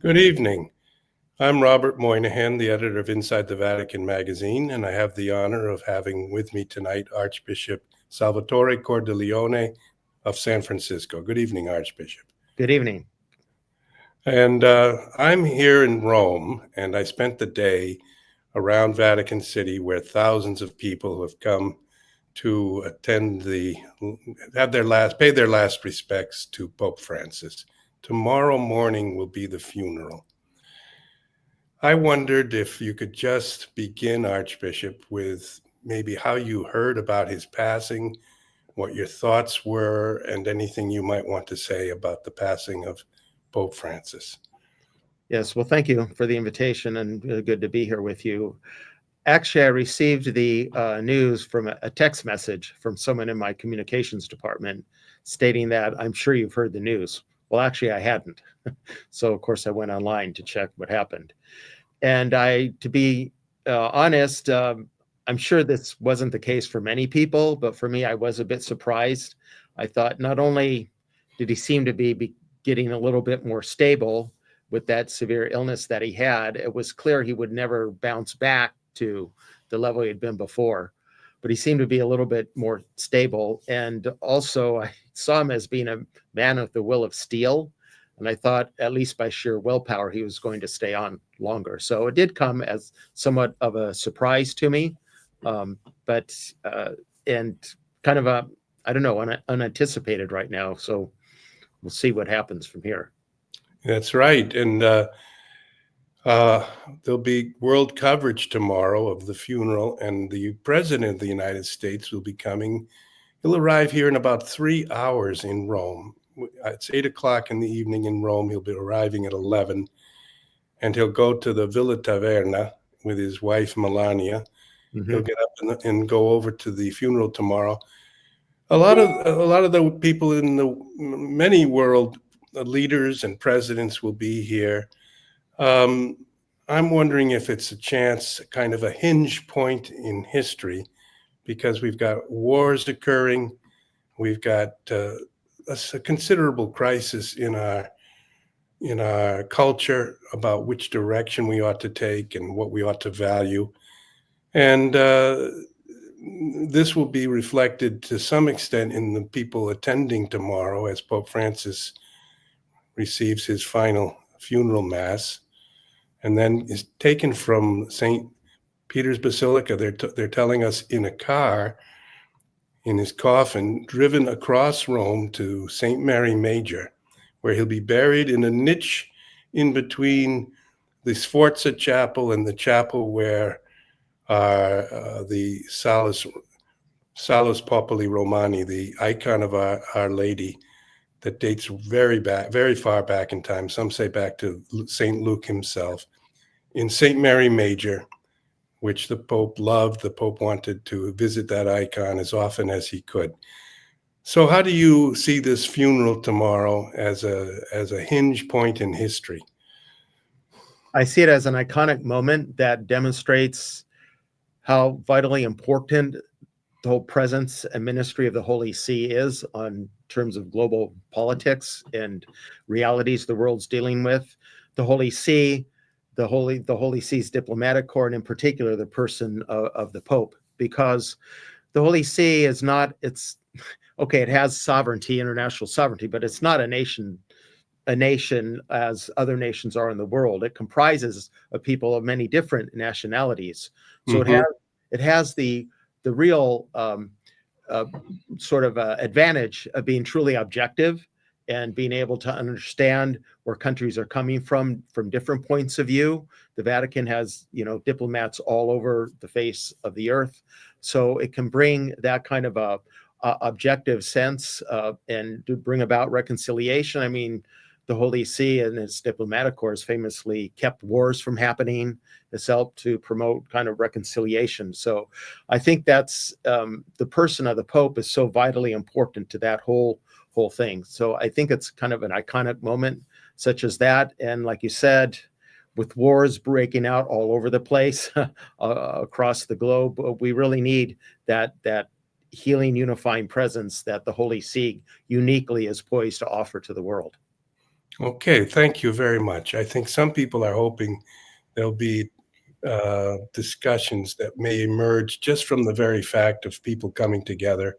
Good evening. I'm Robert Moynihan, the editor of Inside the Vatican magazine, and I have the honor of having with me tonight Archbishop Salvatore Cordileone of San Francisco. Good evening, Archbishop. Good evening. And I'm here in Rome, and I spent the day around Vatican City where thousands of people have come to pay their last respects to Pope Francis. Tomorrow morning will be the funeral. I wondered if you could just begin, Archbishop, with maybe how you heard about his passing, what your thoughts were, and anything you might want to say about the passing of Pope Francis. Yes, well, thank you for the invitation, and good to be here with you. Actually, I received the news from a text message from someone in my communications department stating that I'm sure you've heard the news. Well, actually, I hadn't. So, of course, I went online to check what happened. And to be honest, I'm sure this wasn't the case for many people, but for me, I was a bit surprised. I thought not only did he seem to be getting a little bit more stable with that severe illness that he had, it was clear he would never bounce back to the level he had been before. But he seemed to be a little bit more stable. And also, I saw him as being a man of the will of steel. And I thought, at least by sheer willpower, he was going to stay on longer. So it did come as somewhat of a surprise to me, and kind of unanticipated right now. So we'll see what happens from here. That's right. And there'll be world coverage tomorrow of the funeral, and the President of the United States will be coming. He'll arrive here in about 3 hours in Rome. It's 8 o'clock in the evening in Rome. He'll be arriving at 11, and he'll go to the Villa Taverna with his wife, Melania. Mm-hmm. He'll get up and go over to the funeral tomorrow. A lot of the people in the many world leaders and presidents will be here. I'm wondering if it's a chance, kind of a hinge point in history, because we've got wars occurring. We've got a considerable crisis in our culture about which direction we ought to take and what we ought to value. And this will be reflected to some extent in the people attending tomorrow as Pope Francis receives his final funeral mass, and then is taken from St. Peter's Basilica. They're telling us in a car, in his coffin, driven across Rome to St. Mary Major, where he'll be buried in a niche in between the Sforza Chapel and the chapel where the Salus Populi Romani, the icon of Our Lady, that dates very far back in time. Some say back to St. Luke himself, in St. Mary Major, which the Pope loved. The Pope wanted to visit that icon as often as he could. So how do you see this funeral tomorrow as a hinge point in history? I see it as an iconic moment that demonstrates how vitally important the whole presence and ministry of the Holy See is on terms of global politics and realities the world's dealing with. The Holy See, the Holy See's diplomatic corps, and in particular the person of the Pope, because the Holy See is not, it has sovereignty, international sovereignty, but it's not a nation as other nations are in the world. It comprises of people of many different nationalities. So mm-hmm. it has the real advantage of being truly objective and being able to understand where countries are coming from different points of view. The Vatican has, diplomats all over the face of the earth. So it can bring that kind of a objective sense and to bring about reconciliation. I mean, the Holy See and its diplomatic corps famously kept wars from happening. It's helped to promote kind of reconciliation. So I think that's the person of the Pope is so vitally important to that whole thing. So I think it's kind of an iconic moment such as that. And like you said, with wars breaking out all over the place across the globe, we really need that healing, unifying presence that the Holy See uniquely is poised to offer to the world. Okay, thank you very much. I think some people are hoping there'll be discussions that may emerge just from the very fact of people coming together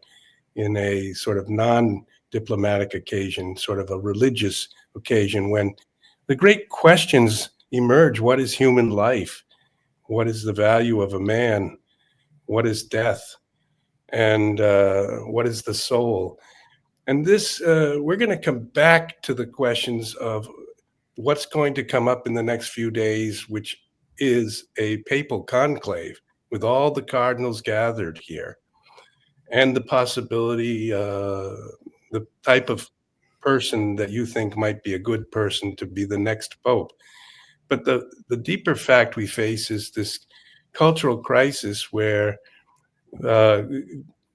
in a sort of non-diplomatic occasion, sort of a religious occasion, when the great questions emerge. What is human life? What is the value of a man? What is death? And what is the soul? And this, we're going to come back to the questions of what's going to come up in the next few days, which is a papal conclave with all the cardinals gathered here, and the possibility, the type of person that you think might be a good person to be the next pope. But the deeper fact we face is this cultural crisis where uh,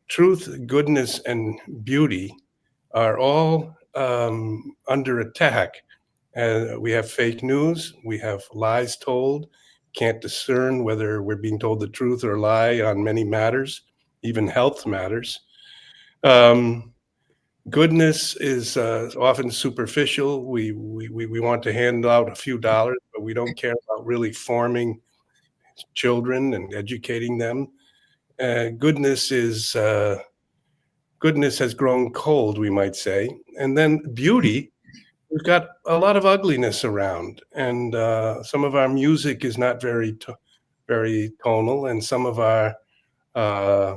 truth, goodness, and beauty are all under attack. We have fake news, we have lies told, can't discern whether we're being told the truth or lie on many matters, even health matters. Um, Goodness is often superficial. We want to hand out a few dollars, but we don't care about really forming children and educating them. Goodness is goodness has grown cold, we might say. And then beauty, we've got a lot of ugliness around, and some of our music is not very tonal, and some of our uh,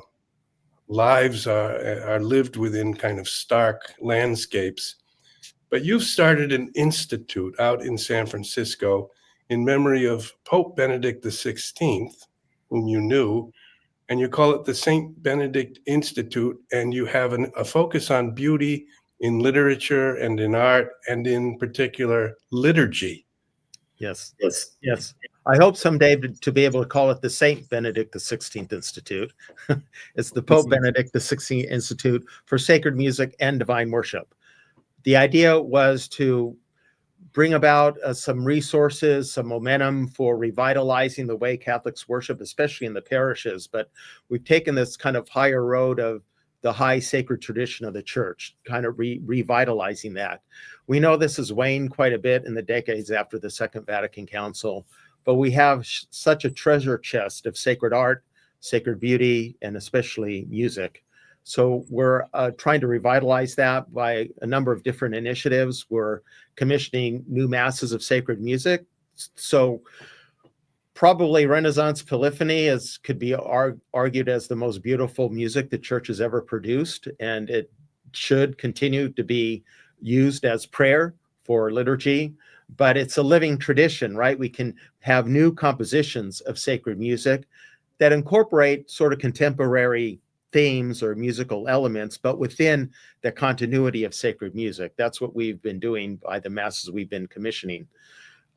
lives are lived within kind of stark landscapes. But you've started an institute out in San Francisco in memory of Pope Benedict XVI, whom you knew, and you call it the St Benedict Institute, and you have a focus on beauty in literature and in art, and in particular liturgy. Yes. Yes. I hope someday to be able to call it the St. Benedict XVI Institute. It's the Pope Benedict XVI Institute for Sacred Music and Divine Worship. The idea was to bring about some resources, some momentum for revitalizing the way Catholics worship, especially in the parishes. But we've taken this kind of higher road of the high sacred tradition of the church, kind of revitalizing that. We know this has waned quite a bit in the decades after the Second Vatican Council, but we have such a treasure chest of sacred art, sacred beauty, and especially music. So we're trying to revitalize that by a number of different initiatives. We're commissioning new masses of sacred music. So probably Renaissance polyphony could be argued as the most beautiful music the church has ever produced, and it should continue to be used as prayer for liturgy. But it's a living tradition, right? We can have new compositions of sacred music that incorporate sort of contemporary themes or musical elements, but within the continuity of sacred music. That's what we've been doing by the masses we've been commissioning.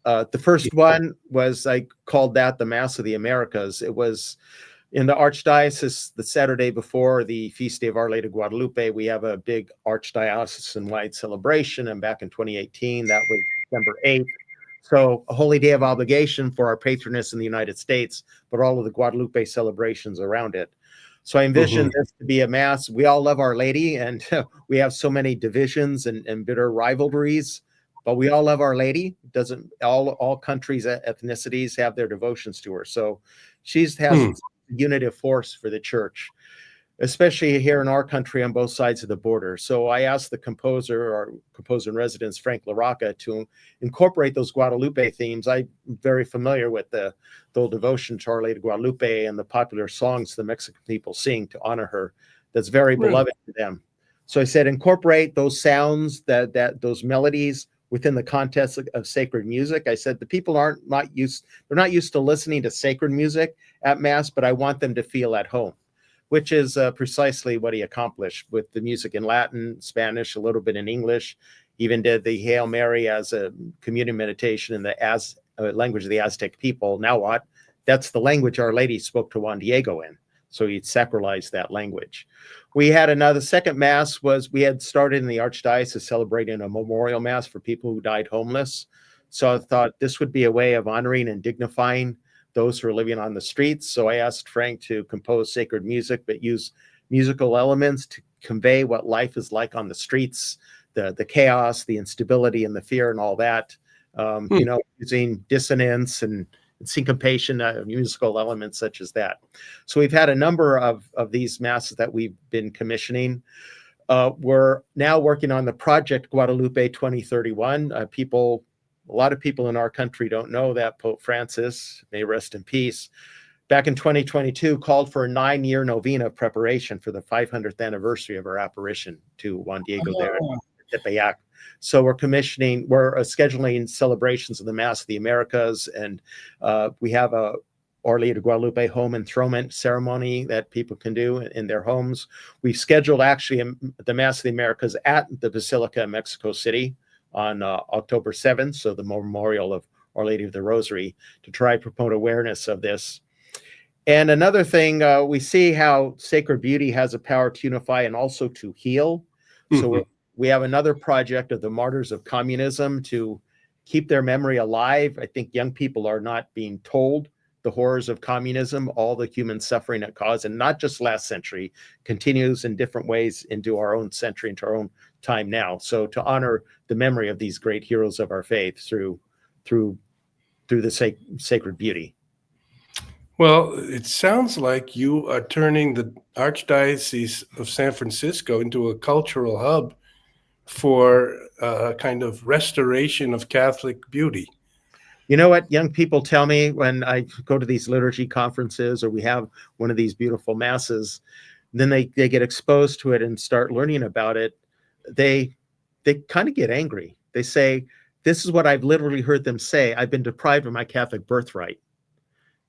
The first one was, I called that the Mass of the Americas. It was in the Archdiocese the Saturday before the Feast Day of Our Lady of Guadalupe. We have a big Archdiocesan-wide celebration, and back in 2018, that was December 8th. So a holy day of obligation for our patroness in the United States, but all of the Guadalupe celebrations around it. So I envisioned this to be a Mass. We all love Our Lady, and we have so many divisions and bitter rivalries, but we all love Our Lady. Doesn't all countries, ethnicities have their devotions to her. So she has a unitive force for the church, especially here in our country on both sides of the border. So I asked the composer, our composer in residence, Frank LaRocca, to incorporate those Guadalupe themes. I'm very familiar with the old devotion to Our Lady of Guadalupe and the popular songs the Mexican people sing to honor her. That's very beloved to them. So I said, incorporate those sounds, those melodies within the context of sacred music. I said, the people they're not used to listening to sacred music at Mass, but I want them to feel at home, which is precisely what he accomplished with the music in Latin, Spanish, a little bit in English. Even did the Hail Mary as a communion meditation in the language of the Aztec people. Now what? That's the language Our Lady spoke to Juan Diego in. So he'd sacralized that language. We had another second Mass we had started in the Archdiocese celebrating a memorial Mass for people who died homeless. So I thought this would be a way of honoring and dignifying those who are living on the streets. So I asked Frank to compose sacred music, but use musical elements to convey what life is like on the streets, the chaos, the instability, and the fear, and all that. Using dissonance and syncopation, musical elements such as that. So we've had a number of these masses that we've been commissioning. We're now working on the Project Guadalupe 2031. A lot of people in our country don't know that Pope Francis, may rest in peace, back in 2022 called for a 9-year novena of preparation for the 500th anniversary of our apparition to Juan Diego there at Tepeyac. So we're scheduling celebrations of the Mass of the Americas, and we have a Our Lady of Guadalupe home enthronement ceremony that people can do in their homes. We've scheduled actually the Mass of the Americas at the Basilica in Mexico City on October 7th, so the memorial of Our Lady of the Rosary, to try to promote awareness of this. And another thing, we see how sacred beauty has a power to unify and also to heal. So we have another project of the Martyrs of Communism to keep their memory alive. I think young people are not being told the horrors of communism, all the human suffering it caused, and not just last century, continues in different ways into our own century, into our own time now. So to honor the memory of these great heroes of our faith through the sacred beauty. Well, it sounds like you are turning the Archdiocese of San Francisco into a cultural hub for a kind of restoration of Catholic beauty. You know what young people tell me when I go to these liturgy conferences or we have one of these beautiful masses, then they get exposed to it and start learning about it. They kind of get angry. They say, this is what I've literally heard them say. I've been deprived of my Catholic birthright.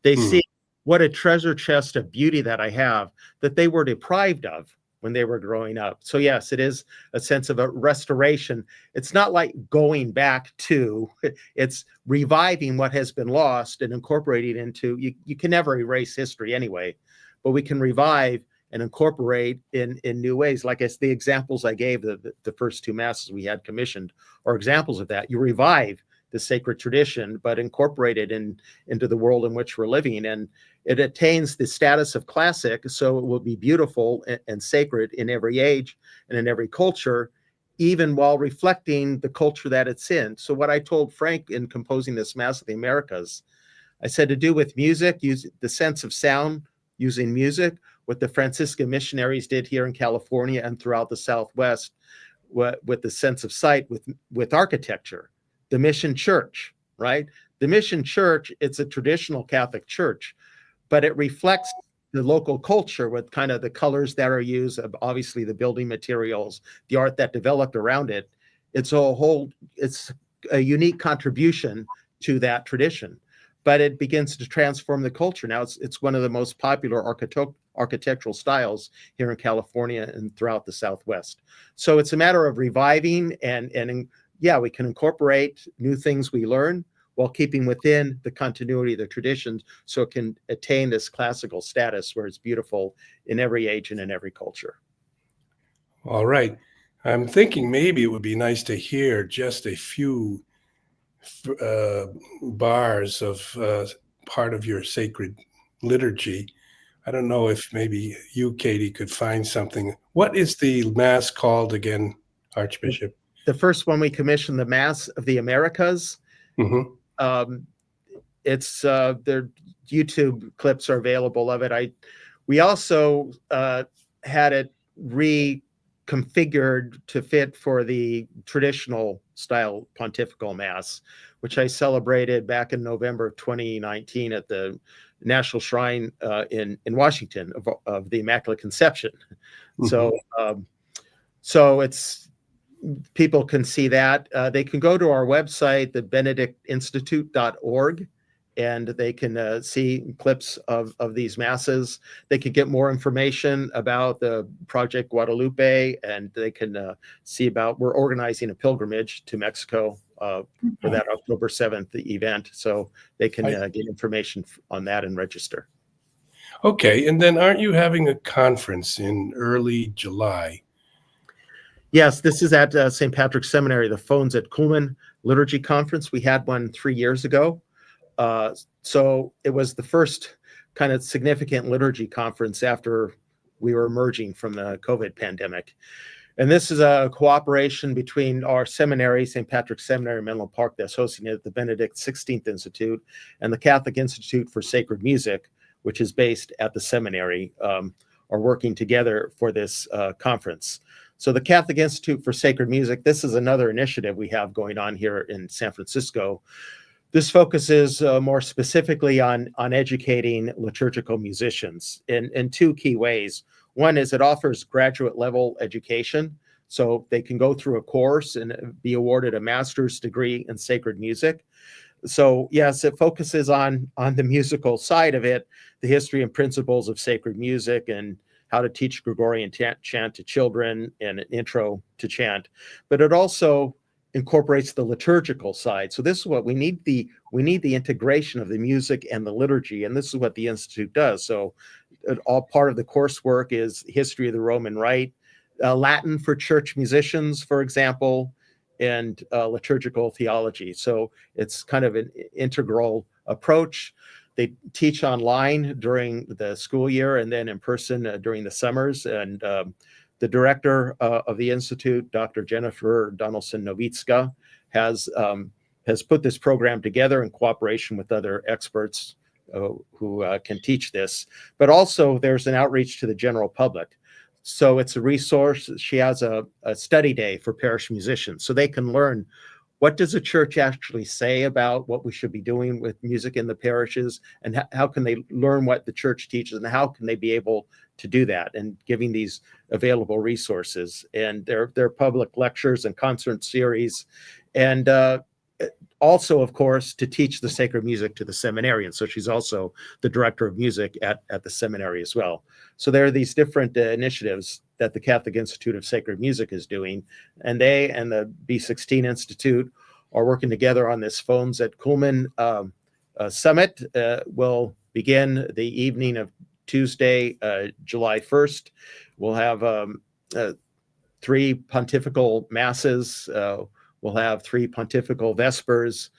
They see what a treasure chest of beauty that I have that they were deprived of when they were growing up. So yes, it is a sense of a restoration. It's not like going back to, it's reviving what has been lost and incorporating into, you can never erase history anyway, but we can revive and incorporate in new ways. Like the examples I gave, the first two masses we had commissioned are examples of that. You revive the sacred tradition, but incorporate it into the world in which we're living. And it attains the status of classic, so it will be beautiful and sacred in every age and in every culture, even while reflecting the culture that it's in. So what I told Frank in composing this Mass of the Americas, I said to do with music, use the sense of sound, using music, what the Franciscan missionaries did here in California and throughout the Southwest, with the sense of sight, with architecture. The Mission Church, right? The Mission Church, it's a traditional Catholic church, but it reflects the local culture with kind of the colors that are used, obviously the building materials, the art that developed around it. It's a unique contribution to that tradition, but it begins to transform the culture. Now it's one of the most popular architectural styles here in California and throughout the Southwest. So it's a matter of reviving and yeah, we can incorporate new things we learn while keeping within the continuity of the traditions so it can attain this classical status where it's beautiful in every age and in every culture. All right. I'm thinking maybe it would be nice to hear just a few bars of part of your sacred liturgy. I don't know if maybe you, Katie, could find something. What is the Mass called again, Archbishop? The first one we commissioned, the Mass of the Americas. It's their YouTube clips are available of it. We also had it reconfigured to fit for the traditional style pontifical Mass, which I celebrated back in November of 2019 at the National Shrine in Washington of the Immaculate Conception. So it's, people can see that. They can go to our website, the benedictinstitute.org, and they can see clips of these masses. They can get more information about the Project Guadalupe, and they can see about, we're organizing a pilgrimage to Mexico for that October 7th event. So they can get information on that and register. Okay, and then aren't you having a conference in early July? Yes, this is at St. Patrick's Seminary, the Phones at Kuhlman Liturgy Conference. We had one 3 years ago. So it was the first kind of significant liturgy conference after we were emerging from the COVID pandemic. And this is a cooperation between our seminary, St. Patrick's Seminary in Menlo Park, that's hosting it, the Benedict XVI Institute, and the Catholic Institute for Sacred Music, which is based at the seminary, are working together for this conference. So the Catholic Institute for Sacred Music, this is another initiative we have going on here in San Francisco. This focuses more specifically on educating liturgical musicians in two key ways. One is it offers graduate level education, so they can go through a course and be awarded a master's degree in sacred music. So yes, it focuses on the musical side of it, the history and principles of sacred music and how to teach Gregorian chant to children and an intro to chant. But it also incorporates the liturgical side. So this is what we need, the integration of the music and the liturgy, and this is what the Institute does. So all part of the coursework is history of the Roman Rite, Latin for church musicians, for example, and liturgical theology. So it's kind of an integral approach. They teach online during the school year and then in person during the summers. And the director of the Institute, Dr. Jennifer Donaldson-Novitska, has put this program together in cooperation with other experts who can teach this. But also there's an outreach to the general public. So it's a resource. She has a study day for parish musicians, so they can learn what does the church actually say about what we should be doing with music in the parishes, and how can they learn what the church teaches, and how can they be able to do that, and giving these available resources. And their public lectures and concert series, and also, of course, to teach the sacred music to the seminarians. So she's also the director of music at the seminary as well. So there are these different initiatives that the Catholic Institute of Sacred Music is doing, and they and the B16 Institute are working together on this Phones at Kuhlman summit. Will begin the evening of Tuesday, July 1st. We'll have 3 pontifical masses. We'll have 3 pontifical vespers.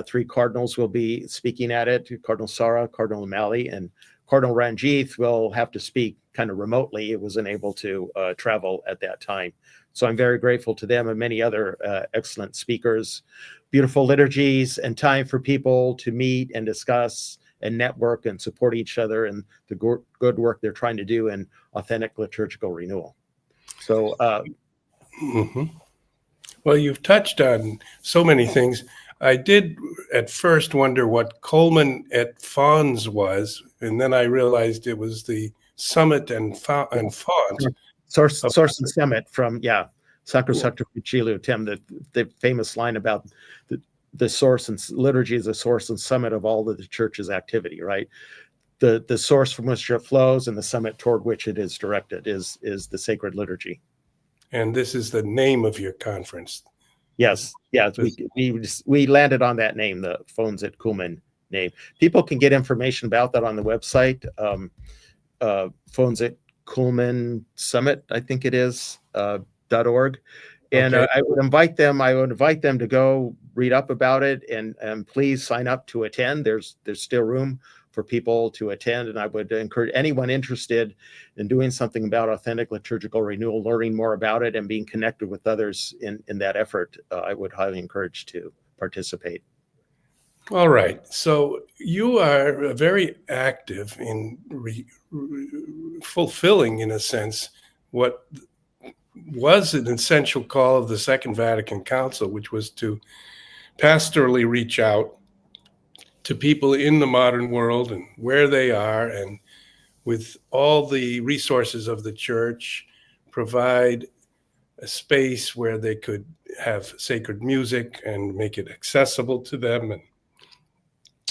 3 cardinals will be speaking at it. Cardinal Sarah, Cardinal O'Malley, and Cardinal Ranjith will have to speak kind of remotely. It wasn't able to travel at that time. So I'm very grateful to them and many other excellent speakers. Beautiful liturgies and time for people to meet and discuss and network and support each other and the good work they're trying to do in authentic liturgical renewal. So, Well, you've touched on so many things. I did at first wonder what Coleman et Fons was, and then I realized it was the Summit and Fons. Source and Summit from, Sacrosanctum Concilium, the famous line about the source and liturgy is the source and summit of all of the church's activity, right? The source from which it flows and the summit toward which it is directed is the sacred liturgy. And this is the name of your conference. Yes, we landed on that name, the Phones at Kuhlman name. People can get information about that on the website, Phones at Kuhlman Summit, I think it is, .org. And Okay. I would invite them to go read up about it and please sign up to attend. There's still room for people to attend, and I would encourage anyone interested in doing something about authentic liturgical renewal, learning more about it, and being connected with others in that effort. I would highly encourage to participate. All right. So you are very active in fulfilling, in a sense, what was an essential call of the Second Vatican Council, which was to pastorally reach out to people in the modern world and where they are, and with all the resources of the church, provide a space where they could have sacred music and make it accessible to them. And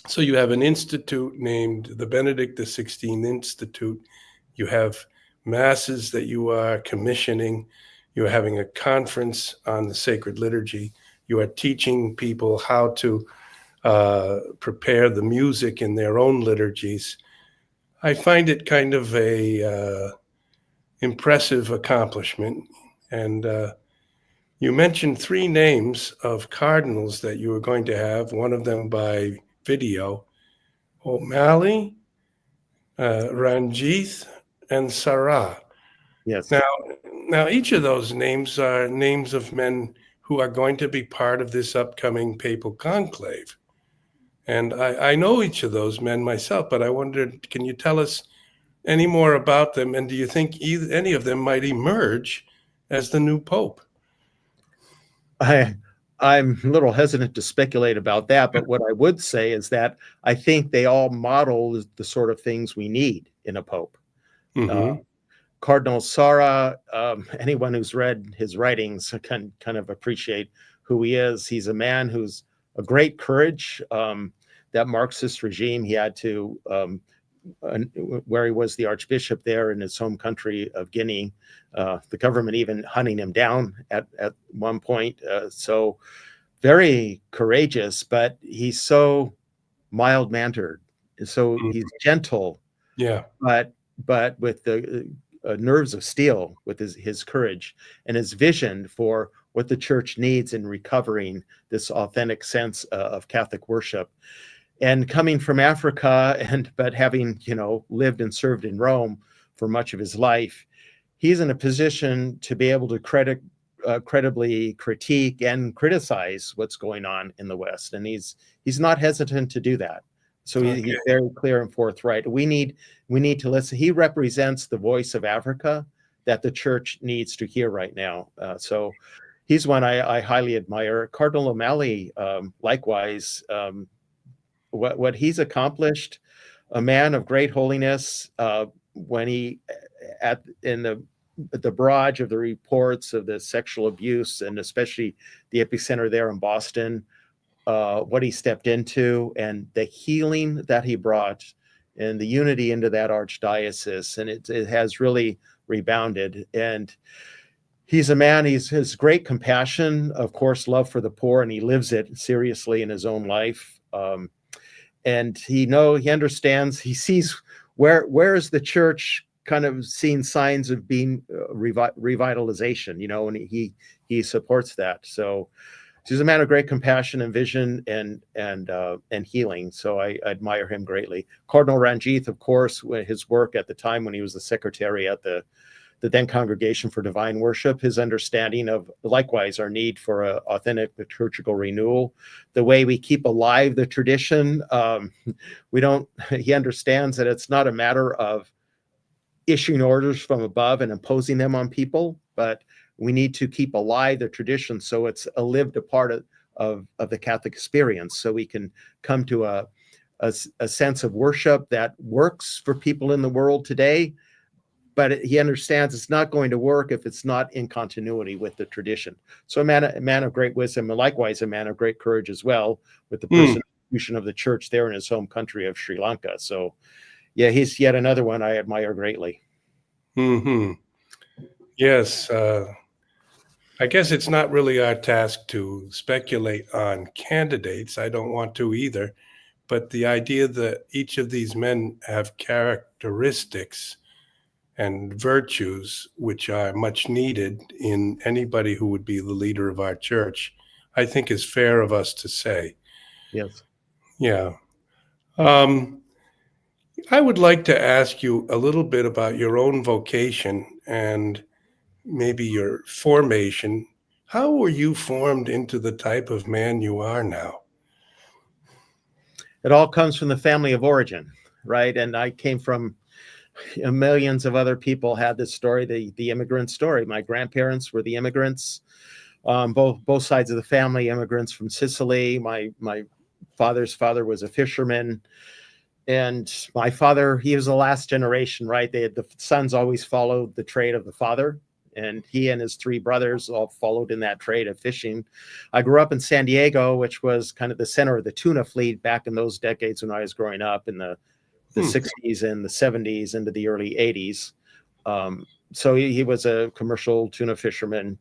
so you have an institute named the Benedict XVI Institute. You have masses that you are commissioning. You're having a conference on the sacred liturgy. You are teaching people how to prepare the music in their own liturgies. I find it kind of a impressive accomplishment. And you mentioned 3 names of cardinals that you were going to have, one of them by video: O'Malley, Ranjith, and Sarah. Yes. Now, each of those names are names of men who are going to be part of this upcoming papal conclave. And I know each of those men myself, but I wondered, can you tell us any more about them? And do you think any of them might emerge as the new pope? I'm a little hesitant to speculate about that, but what I would say is that I think they all model the sort of things we need in a pope. Mm-hmm. Cardinal Sarah, anyone who's read his writings can kind of appreciate who he is. He's a man who's a great courage. That Marxist regime, he had to, where he was the Archbishop there in his home country of Guinea, the government even hunting him down at one point. So very courageous, but he's so mild-mannered. So he's gentle, Yeah. but with the nerves of steel, with his courage and his vision for what the church needs in recovering this authentic sense of Catholic worship. And coming from Africa, but having lived and served in Rome for much of his life, he's in a position to be able to credibly critique and criticize what's going on in the West, and he's not hesitant to do that. So he's very clear and forthright. We need to listen. He represents the voice of Africa that the church needs to hear right now. So he's one I highly admire. Cardinal O'Malley, likewise, what he's accomplished, a man of great holiness. When he in the barrage of the reports of the sexual abuse, and especially the epicenter there in Boston, what he stepped into and the healing that he brought and the unity into that archdiocese, and it has really rebounded. And he's a man, he has great compassion, of course, love for the poor, and he lives it seriously in his own life. And he understands, he sees where is the church kind of seeing signs of being revitalization, and he supports that. So he's a man of great compassion and vision and healing. So I admire him greatly. Cardinal Ranjith, of course, his work at the time when he was the secretary at the then Congregation for Divine Worship, his understanding of, likewise, our need for an authentic liturgical renewal, the way we keep alive the tradition. He understands that it's not a matter of issuing orders from above and imposing them on people, but we need to keep alive the tradition so it's a lived part of the Catholic experience, so we can come to a sense of worship that works for people in the world today. But he understands it's not going to work if it's not in continuity with the tradition. So a man of great wisdom, and likewise a man of great courage as well, with the persecution of the church there in his home country of Sri Lanka. So yeah, he's yet another one I admire greatly. Mm-hmm. Yes. I guess it's not really our task to speculate on candidates. I don't want to either. But the idea that each of these men have characteristics and virtues which are much needed in anybody who would be the leader of our church, I think is fair of us to say. Yes. Yeah. I would like to ask you a little bit about your own vocation and maybe your formation. How were you formed into the type of man you are now? It all comes from the family of origin, right? And I came from millions of other people had this story, the immigrant story. My grandparents were the immigrants, both sides of the family, immigrants from Sicily. My father's father was a fisherman, and my father, he was the last generation, right? The sons always followed the trade of the father, and he and his three brothers all followed in that trade of fishing. I grew up in San Diego, which was kind of the center of the tuna fleet back in those decades when I was growing up in the 60s and the 70s into the early 80s. So he was a commercial tuna fisherman.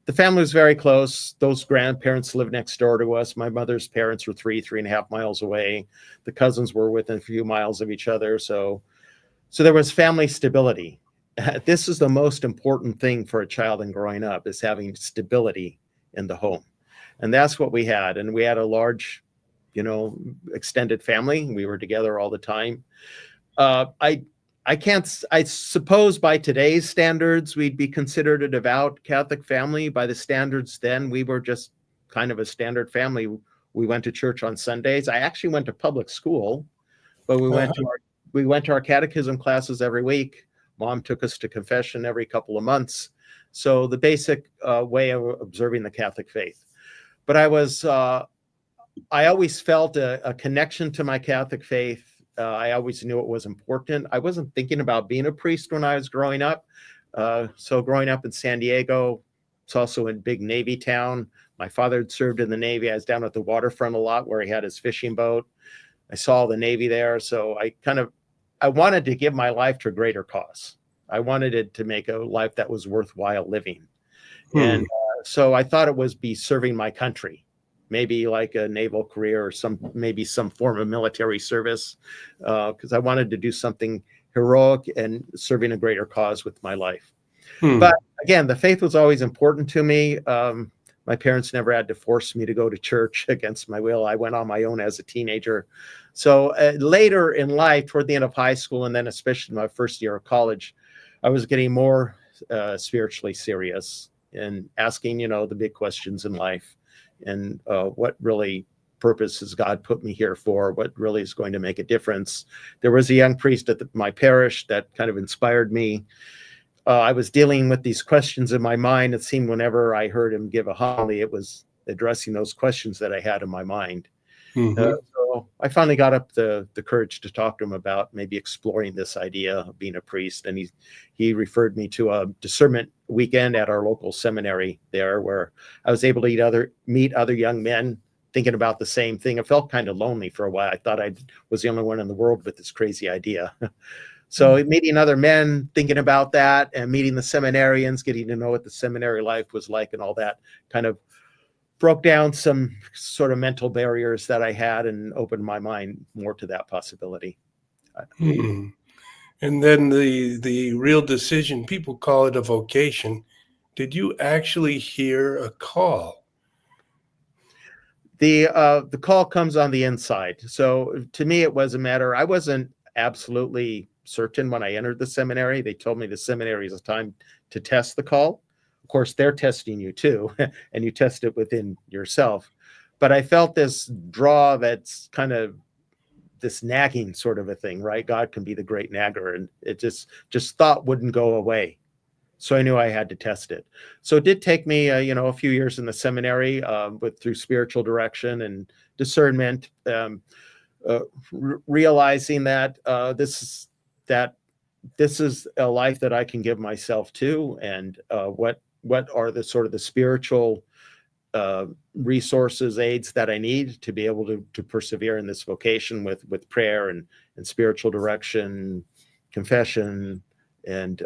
The family was very close. Those grandparents lived next door to us. My mother's parents were 3.5 miles away. The cousins were within a few miles of each other. So there was family stability. This is the most important thing for a child in growing up, is having stability in the home. And that's what we had. And we had a large, extended family. We were together all the time. I suppose by today's standards, we'd be considered a devout Catholic family. By the standards then, we were just kind of a standard family. We went to church on Sundays. I actually went to public school, but we went to our catechism classes every week. Mom took us to confession every couple of months. So the basic way of observing the Catholic faith. But I always felt a connection to my Catholic faith. I always knew it was important. I wasn't thinking about being a priest when I was growing up. So growing up in San Diego, it's also a big Navy town. My father had served in the Navy. I was down at the waterfront a lot where he had his fishing boat. I saw the Navy there. So I wanted to give my life to a greater cause. I wanted it to make a life that was worthwhile living. And so I thought it was be serving my country, maybe like a naval career or maybe some form of military service, because I wanted to do something heroic and serving a greater cause with my life. But again, the faith was always important to me. My parents never had to force me to go to church against my will. I went on my own as a teenager. So later in life, toward the end of high school, and then especially my first year of college, I was getting more spiritually serious and asking, the big questions in life. And what really purpose has God put me here for? What really is going to make a difference? There was a young priest at my parish that kind of inspired me. I was dealing with these questions in my mind. It seemed whenever I heard him give a homily, it was addressing those questions that I had in my mind. So I finally got up the courage to talk to him about maybe exploring this idea of being a priest. And he referred me to a discernment weekend at our local seminary there, where I was able to meet other young men thinking about the same thing. I felt kind of lonely for a while. I thought I was the only one in the world with this crazy idea. So meeting other men, thinking about that, and meeting the seminarians, getting to know what the seminary life was like and all that kind of broke down some sort of mental barriers that I had and opened my mind more to that possibility. And then the real decision, people call it a vocation. Did you actually hear a call? The call comes on the inside. So to me, it was a matter, I wasn't absolutely certain when I entered the seminary. They told me the seminary is a time to test the call. Of course, they're testing you too, and you test it within yourself. But I felt this draw that's kind of this nagging sort of a thing, right? God can be the great nagger, and it just thought wouldn't go away. So I knew I had to test it. So it did take me, a few years in the seminary, through spiritual direction and discernment, realizing that this is a life that I can give myself to, and what are the sort of the spiritual resources, aids that I need to be able to persevere in this vocation with prayer and spiritual direction, confession, and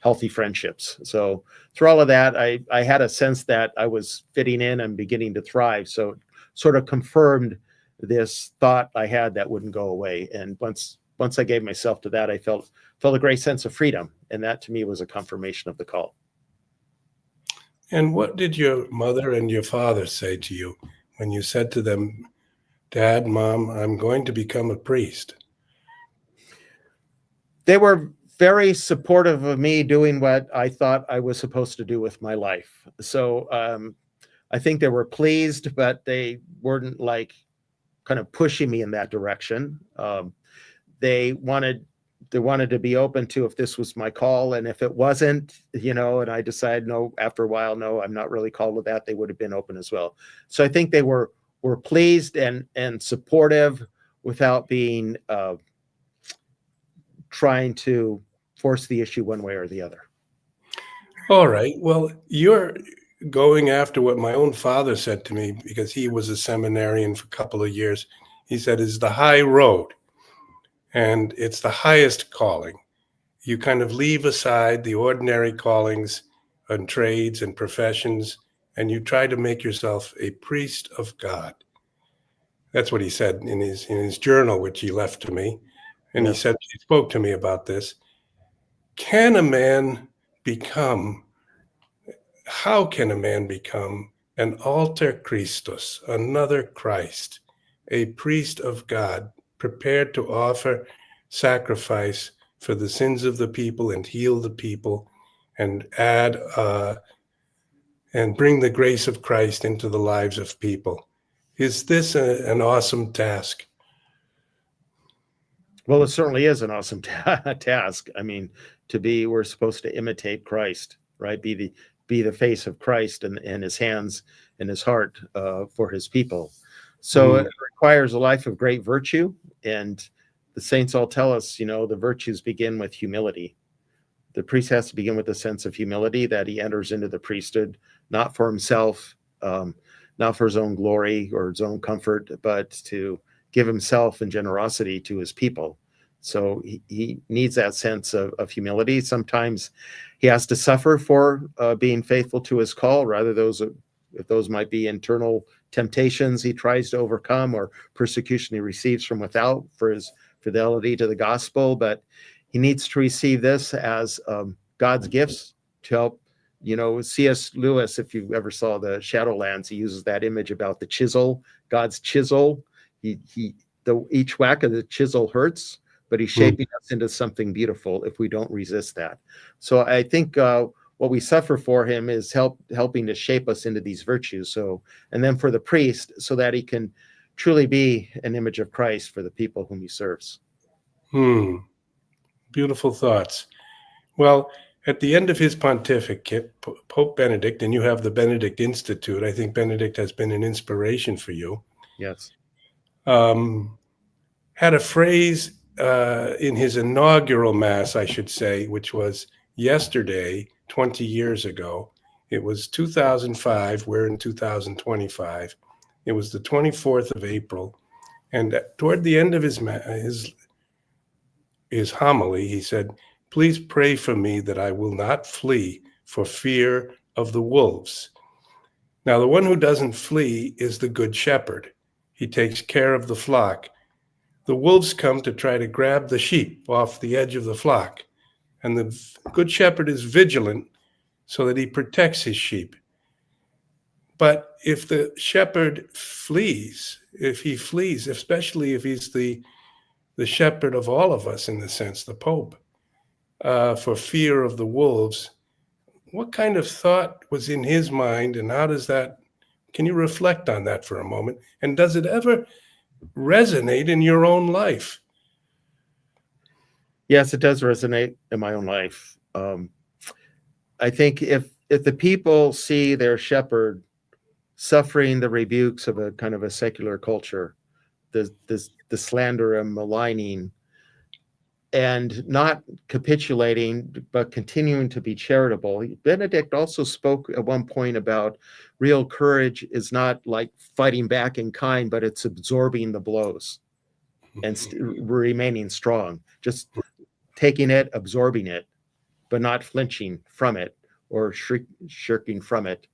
healthy friendships. So through all of that, I had a sense that I was fitting in and beginning to thrive. So it sort of confirmed this thought I had that wouldn't go away. And once I gave myself to that, I felt a great sense of freedom. And that to me was a confirmation of the call. And what did your mother and your father say to you when you said to them, Dad, Mom, I'm going to become a priest? They were very supportive of me doing what I thought I was supposed to do with my life. So I think they were pleased, but they weren't like kind of pushing me in that direction. They wanted to be open to if this was my call, and if it wasn't, and I decided no, after a while, no, I'm not really called to that, they would have been open as well. So I think they were pleased and supportive without being trying to force the issue one way or the other. All right. Well, you're going after what my own father said to me, because he was a seminarian for a couple of years. He said, it's the high road, and it's the highest calling. You kind of leave aside the ordinary callings and trades and professions, and you try to make yourself a priest of God. That's what he said in his journal, which he left to me. And yes. He spoke to me about this. How can a man become an alter Christus, another Christ, a priest of God, prepared to offer sacrifice for the sins of the people and heal the people and add and bring the grace of Christ into the lives of people. Is this an awesome task? Well, it certainly is an awesome task. I mean, we're supposed to imitate Christ, right? Be the face of Christ and his hands and his heart for his people. So it requires a life of great virtue. And the saints all tell us, the virtues begin with humility. The priest has to begin with a sense of humility, that he enters into the priesthood, not for himself, not for his own glory or his own comfort, but to give himself in generosity to his people. So he needs that sense of humility. Sometimes he has to suffer for being faithful to his call, rather if those might be internal temptations he tries to overcome, or persecution he receives from without for his fidelity to the gospel. But he needs to receive this as God's gifts to help. C.S. Lewis, if you ever saw the Shadowlands, he uses that image about the chisel, God's chisel. Each whack of the chisel hurts, but he's shaping us into something beautiful if we don't resist that. So I think what we suffer for him is helping to shape us into these virtues. And then for the priest, so that he can truly be an image of Christ for the people whom he serves. Beautiful thoughts. Well, at the end of his pontificate, Pope Benedict, and you have the Benedict Institute, I think Benedict has been an inspiration for you. Yes. Had a phrase in his inaugural Mass, I should say, which was yesterday, 20 years ago. It was 2005, we're in 2025. It was the 24th of April. And toward the end of his homily, he said, "Please pray for me that I will not flee for fear of the wolves." Now, the one who doesn't flee is the Good Shepherd. He takes care of the flock. The wolves come to try to grab the sheep off the edge of the flock, and the Good Shepherd is vigilant so that he protects his sheep. But if the shepherd flees, especially if he's the shepherd of all of us, in the sense, the Pope, for fear of the wolves, what kind of thought was in his mind, and can you reflect on that for a moment? And does it ever resonate in your own life? Yes, it does resonate in my own life. I think if the people see their shepherd suffering the rebukes of a kind of a secular culture, the slander and maligning, and not capitulating, but continuing to be charitable. Benedict also spoke at one point about real courage is not like fighting back in kind, but it's absorbing the blows and remaining strong, just taking it, absorbing it, but not flinching from it or shirking from it.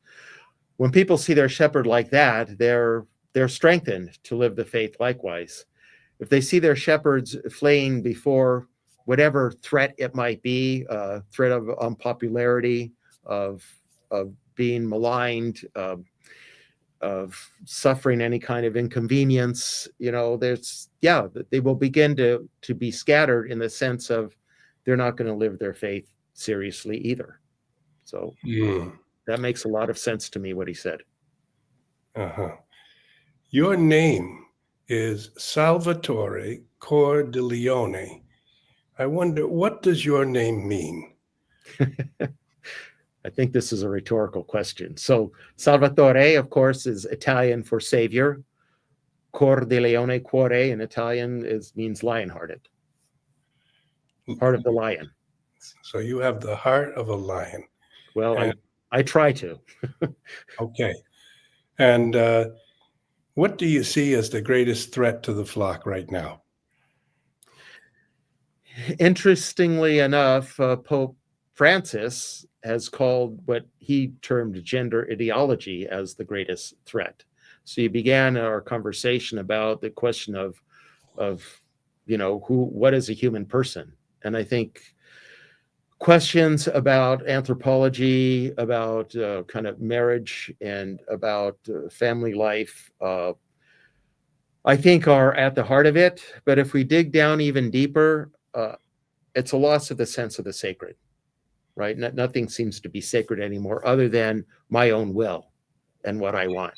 When people see their shepherd like that, they're strengthened to live the faith likewise. If they see their shepherds fleeing before whatever threat it might be, threat of unpopularity, of being maligned, of suffering any kind of inconvenience, they will begin to be scattered, in the sense of they're not going to live their faith seriously either. So that makes a lot of sense to me, what he said. Your name is Salvatore Cordileone. I wonder, what does your name mean? I think this is a rhetorical question. So Salvatore, of course, is Italian for savior. Cordileone, cuore in Italian means lion-hearted, heart of the lion. So you have the heart of a lion. Well, I try to. Okay. And what do you see as the greatest threat to the flock right now? Interestingly enough, Pope Francis has called what he termed gender ideology as the greatest threat. So you began our conversation about the question of what is a human person? And I think questions about anthropology, about kind of marriage, and about family life, I think are at the heart of it. But if we dig down even deeper, it's a loss of the sense of the sacred, right? Nothing seems to be sacred anymore other than my own will and what I want.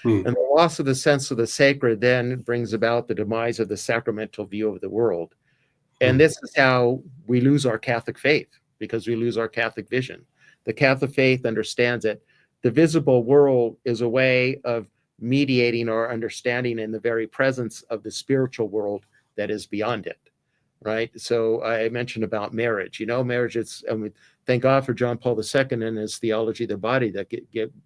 Hmm. And the loss of the sense of the sacred then brings about the demise of the sacramental view of the world. And this is how we lose our Catholic faith, because we lose our Catholic vision. The Catholic faith understands that the visible world is a way of mediating our understanding in the very presence of the spiritual world that is beyond it, right? So I mentioned about marriage. Marriage, thank God for John Paul II and his theology of the body that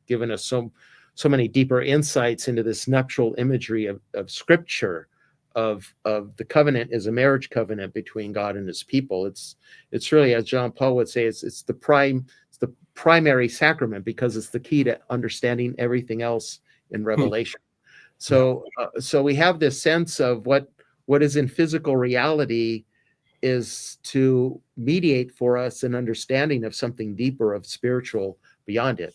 given us so many deeper insights into this nuptial imagery of Scripture, of the covenant is a marriage covenant between God and his people. It's really, as John Paul would say, it's the primary sacrament, because it's the key to understanding everything else in Revelation. So we have this sense of what is in physical reality is to mediate for us an understanding of something deeper, of spiritual beyond it.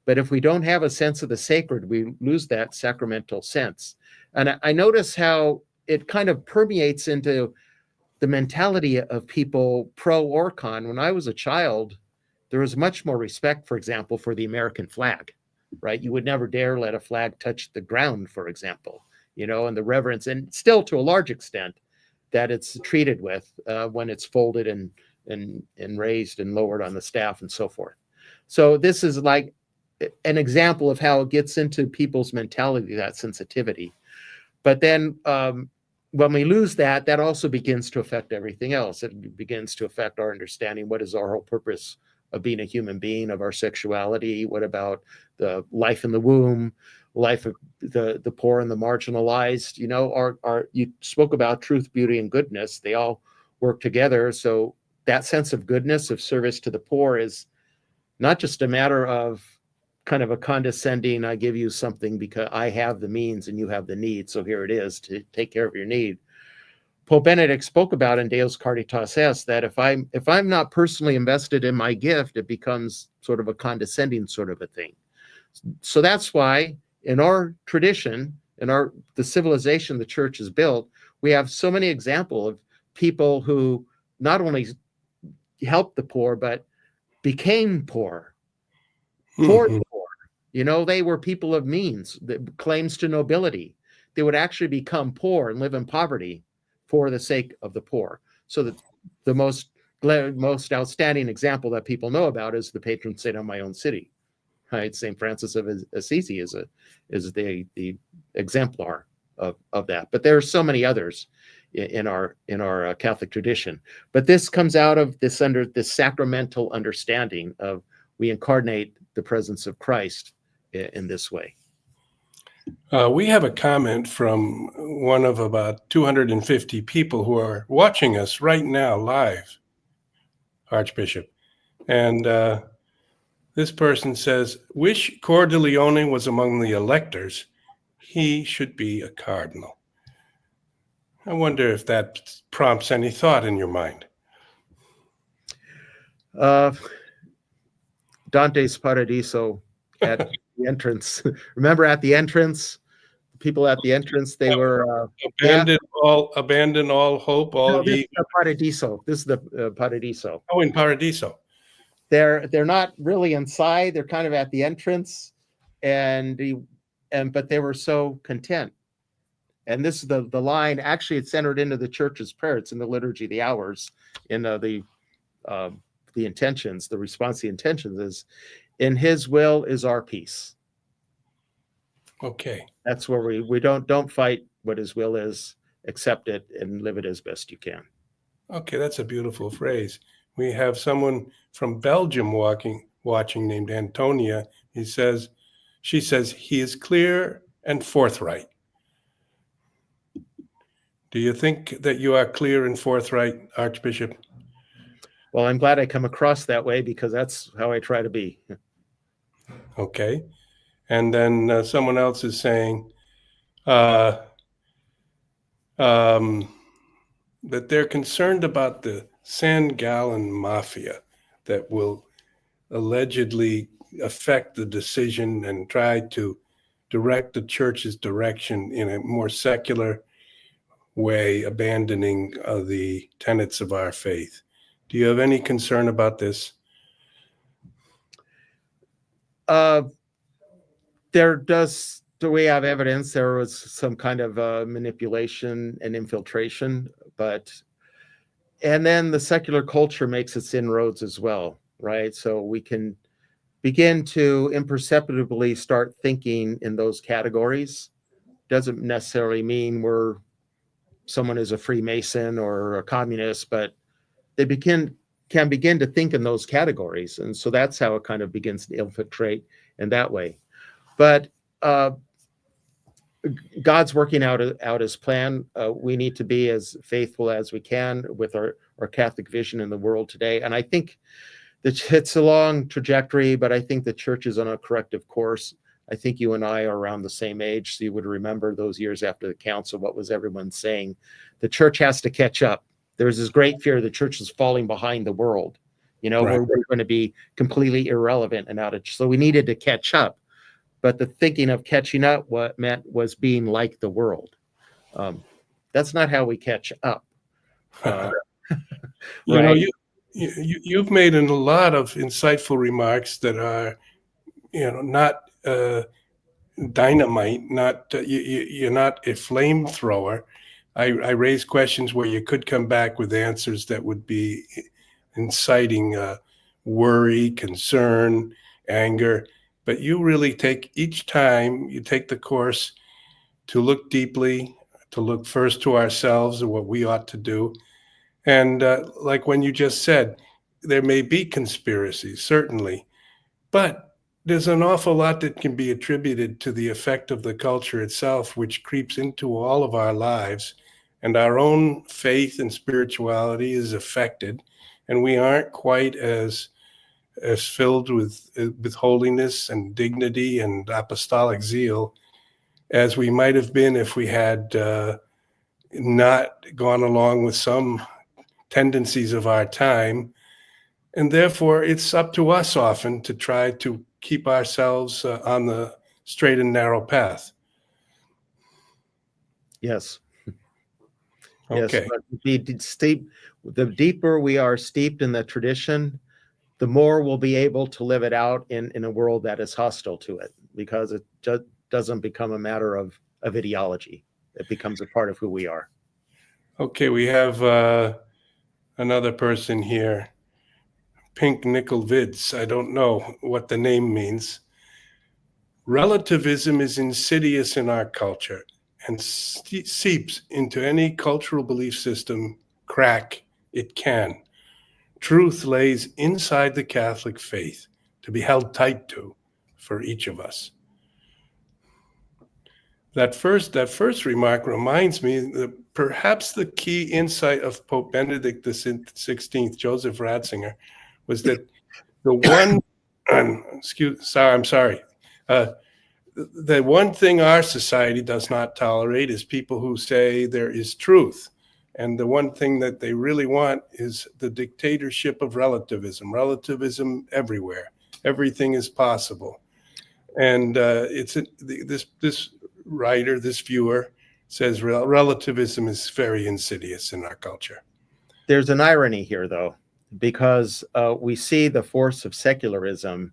But if we don't have a sense of the sacred, we lose that sacramental sense. And I notice how it kind of permeates into the mentality of people, pro or con. When I was a child, there was much more respect, for example, for the American flag, right? You would never dare let a flag touch the ground, for example, and the reverence, and still to a large extent, that it's treated with when it's folded and raised and lowered on the staff and so forth. So this is like an example of how it gets into people's mentality, that sensitivity. But then when we lose that, that also begins to affect everything else. It begins to affect our understanding. What is our whole purpose of being a human being, of our sexuality? What about the life in the womb, life of the poor and the marginalized? You spoke about truth, beauty, and goodness. They all work together. So that sense of goodness, of service to the poor, is not just a matter of kind of a condescending, I give you something because I have the means and you have the need, so here it is to take care of your need. Pope Benedict spoke about in Deus Caritas Est that if I'm not personally invested in my gift, it becomes sort of a condescending sort of a thing. So that's why in our tradition, the civilization the church has built, we have so many examples of people who not only helped the poor, but became poor for the poor. They were people of means, claims to nobility. They would actually become poor and live in poverty for the sake of the poor. So that the most outstanding example that people know about is the patron saint of my own city, right? St. Francis of Assisi is the exemplar of that. But there are so many others in our Catholic tradition. But this comes out of this sacramental understanding of we incarnate the presence of Christ in this way. We have a comment from one of about 250 people who are watching us right now live, Archbishop. And this person says, wish Cordileone was among the electors. He should be a cardinal. I wonder if that prompts any thought in your mind. Dantes Paradiso at the entrance. Remember at the entrance, people at the entrance, they were abandon all hope, all this is the Paradiso. This is the Paradiso. Oh, in Paradiso. They're not really inside. They're kind of at the entrance, but they were so content. And this is the line. Actually, it's entered into the church's prayer. It's in the liturgy, the hours, in the intentions. The response, the intentions is, in His will is our peace. Okay. That's where we don't fight what His will is. Accept it and live it as best you can. Okay, that's a beautiful phrase. We have someone from Belgium watching named Antonia. She says he is clear and forthright. Do you think that you are clear and forthright, Archbishop? Well, I'm glad I come across that way because that's how I try to be. Okay. And then someone else is saying that they're concerned about the San Gallen mafia that will allegedly affect the decision and try to direct the church's direction in a more secular way, abandoning the tenets of our faith. Do you have any concern about this? Do we have evidence there was some kind of manipulation and infiltration, and then the secular culture makes its inroads as well, right? So we can begin to imperceptibly start thinking in those categories. Doesn't necessarily mean someone is a Freemason or a communist, but they can begin to think in those categories. And so that's how it kind of begins to infiltrate in that way. But God's working out his plan. We need to be as faithful as we can with our Catholic vision in the world today. And I think that it's a long trajectory, but I think the church is on a corrective course. I think you and I are around the same age, so you would remember those years after the council. What was everyone saying? The church has to catch up. There's this great fear the church is falling behind the world. You know, Right. we're going to be completely irrelevant and out of. So we needed to catch up. But the thinking of catching up, what meant was being like the world. That's not how we catch up. You know, Right. you've made a lot of insightful remarks that are, not dynamite, not you're not a flamethrower. I raise questions where you could come back with answers that would be inciting worry, concern, anger. But you really take each time you take the course to look deeply, to look first to ourselves and what we ought to do. And like when you just said, there may be conspiracies, certainly, but there's an awful lot that can be attributed to the effect of the culture itself, which creeps into all of our lives, and our own faith and spirituality is affected, and we aren't quite as filled with holiness and dignity and apostolic zeal as we might have been if we had not gone along with some tendencies of our time. And therefore, it's up to us often to try to keep ourselves on the straight and narrow path. Yes. Okay. Yes, the deeper we are steeped in the tradition, the more we'll be able to live it out in a world that is hostile to it, because it doesn't become a matter of ideology. It becomes a part of who we are. Okay, we have another person here, Pink Nickel Vids. I don't know what the name means. Relativism is insidious in our culture and seeps into any cultural belief system crack it can. Truth lays inside the Catholic faith to be held tight to for each of us. That first remark reminds me that perhaps the key insight of Pope Benedict XVI, Joseph Ratzinger, was that the one, the one thing our society does not tolerate is people who say there is truth. And the one thing that they really want is the dictatorship of relativism. Relativism everywhere. Everything is possible. And this writer, this viewer, says relativism is very insidious in our culture. There's an irony here, though, because we see the force of secularism,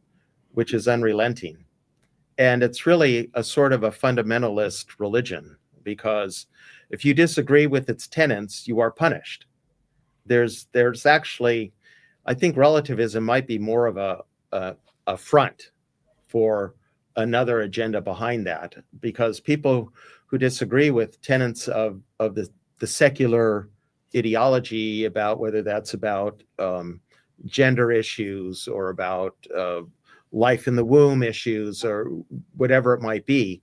which is unrelenting. And it's really a sort of a fundamentalist religion, because if you disagree with its tenets, you are punished. There's actually, I think relativism might be more of a front for another agenda behind that, because people who disagree with tenets of the secular ideology, about whether that's about gender issues or about life in the womb issues or whatever it might be,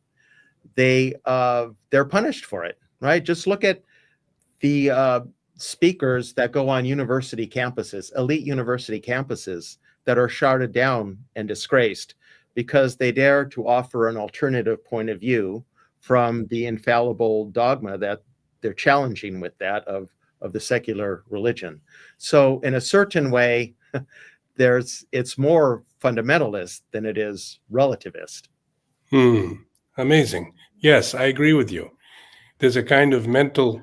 they're punished for it, right? Just look at the speakers that go on university campuses, elite university campuses, that are shouted down and disgraced because they dare to offer an alternative point of view from the infallible dogma that they're challenging with that of the secular religion. So in a certain way, it's more fundamentalist than it is relativist. Amazing. Yes, I agree with you. There's a kind of mental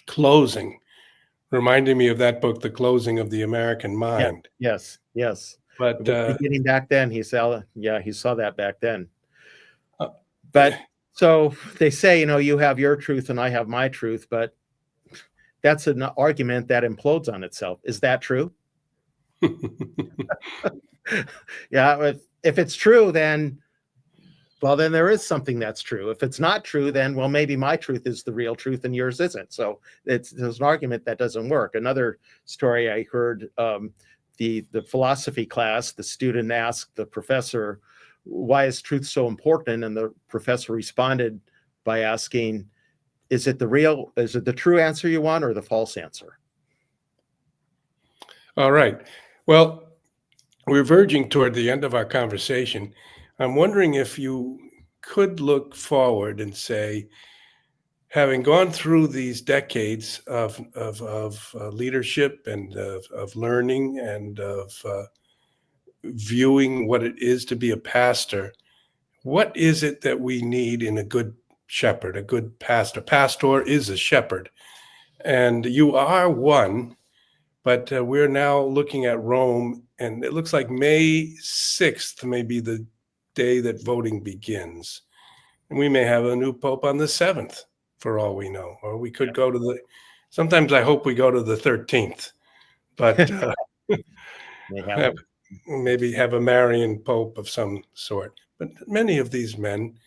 closing reminding me of that book, The Closing of the American Yeah. Mind. Yes. Yes. It But was beginning back then. He saw that back then. uh, But so they say, you have your truth and I have my truth, but that's an argument that implodes on itself. Is that true? Yeah. If it's true, then there is something that's true. If it's not true, then, maybe my truth is the real truth and yours isn't. So there's an argument that doesn't work. Another story I heard, the philosophy class, the student asked the professor, why is truth so important? And the professor responded by asking, is it the true answer you want or the false answer? All right. Well, we're verging toward the end of our conversation. I'm wondering if you could look forward and say, having gone through these decades of leadership and of learning and of viewing what it is to be a pastor, what is it that we need in a good shepherd, a good pastor? Pastor is a shepherd, and you are one, but we're now looking at Rome, and it looks like May 6th may be the day that voting begins. And we may have a new pope on the 7th, for all we know. Or we could go to sometimes I hope we go to the 13th, but maybe have a Marian pope of some sort. But many of these men